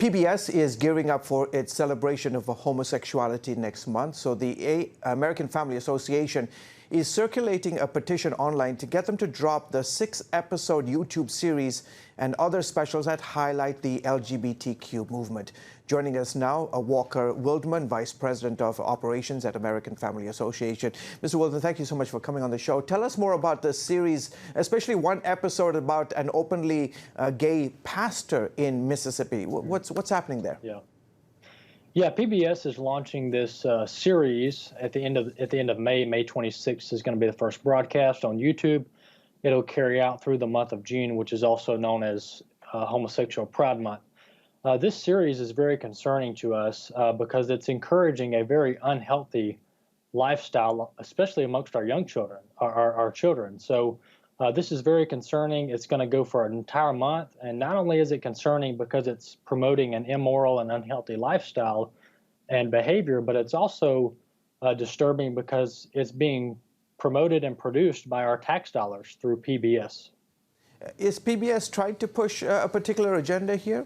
PBS is gearing up for its celebration of homosexuality next month. So the American Family Association is circulating a petition online to get them to drop the 6-episode YouTube series and other specials that highlight the LGBTQ movement. Joining us now, Walker Wildman, Vice President of Operations at American Family Association. Mr. Wildman, thank you so much for coming on the show. Tell us more about the series, especially one episode about an openly gay pastor in Mississippi. What's happening there? Yeah, PBS is launching this series at the end of May. May 26th is going to be the first broadcast on YouTube. It'll carry out through the month of June, which is also known as Homosexual Pride Month. This series is very concerning to us because it's encouraging a very unhealthy lifestyle, especially amongst our young children, our children. So this is very concerning. It's going to go for an entire month. And not only is it concerning because it's promoting an immoral and unhealthy lifestyle and behavior, but it's also disturbing because it's being promoted and produced by our tax dollars through PBS. Is PBS trying to push a particular agenda here?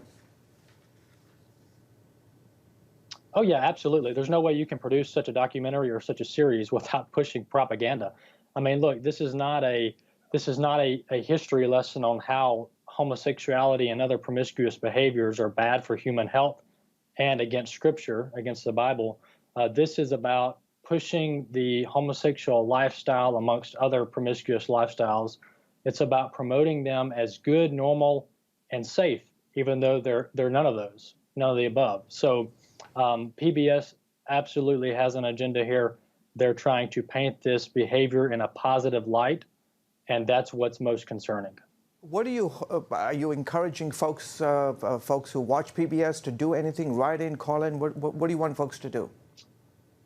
Oh, yeah, absolutely. There's no way you can produce such a documentary or such a series without pushing propaganda. I mean, look, this is not a history lesson on how homosexuality and other promiscuous behaviors are bad for human health and against Scripture, against the Bible. This is about pushing the homosexual lifestyle amongst other promiscuous lifestyles. It's about promoting them as good, normal, and safe, even though they're none of those, none of the above. So PBS absolutely has an agenda here. They're trying to paint this behavior in a positive light, and that's what's most concerning. What are you encouraging folks who watch PBS to do anything? Write in, call in. What do you want folks to do?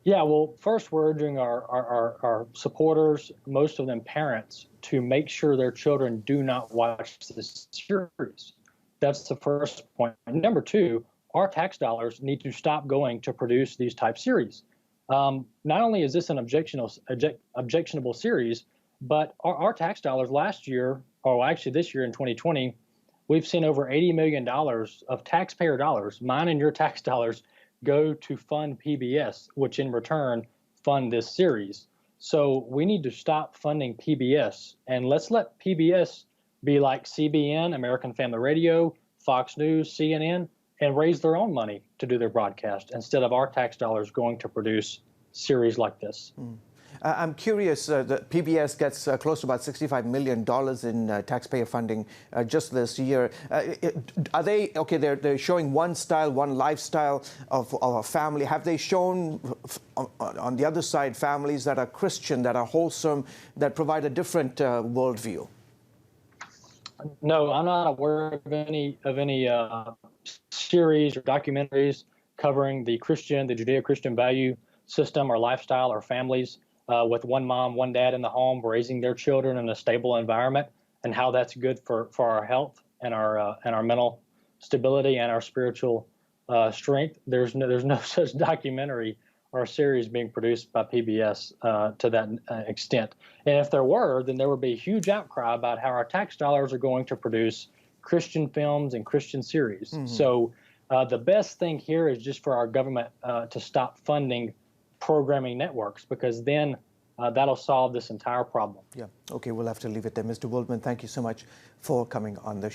Yeah, well, first we're urging our supporters, most of them parents, to make sure their children do not watch this series. That's the first point. And number two, our tax dollars need to stop going to produce these type series. Not only is this an objectionable series, but our tax dollars last year, or actually this year in 2020, we've seen over $80 million of taxpayer dollars, mine and your tax dollars, go to fund PBS, which in return fund this series. So we need to stop funding PBS, and let's let PBS be like CBN, American Family Radio, Fox News, CNN, and raise their own money to do their broadcast instead of our tax dollars going to produce series like this. I'm curious, that PBS gets close to about $65 million in taxpayer funding just this year. Are they, okay, they're showing one style, one lifestyle of a family. Have they shown, on the other side, families that are Christian, that are wholesome, that provide a different worldview? No, I'm not aware of any series or documentaries covering the Christian, the Judeo-Christian value system or lifestyle or families with one mom, one dad in the home raising their children in a stable environment, and how that's good for our health and our mental stability and our spiritual strength. There's no such documentary or series being produced by PBS to that extent. And if there were, then there would be a huge outcry about how our tax dollars are going to produce Christian films and Christian series. Mm-hmm. So the best thing here is just for our government to stop funding programming networks, because then that'll solve this entire problem. Yeah. Okay, we'll have to leave it there. Mr. Wildman, thank you so much for coming on the show.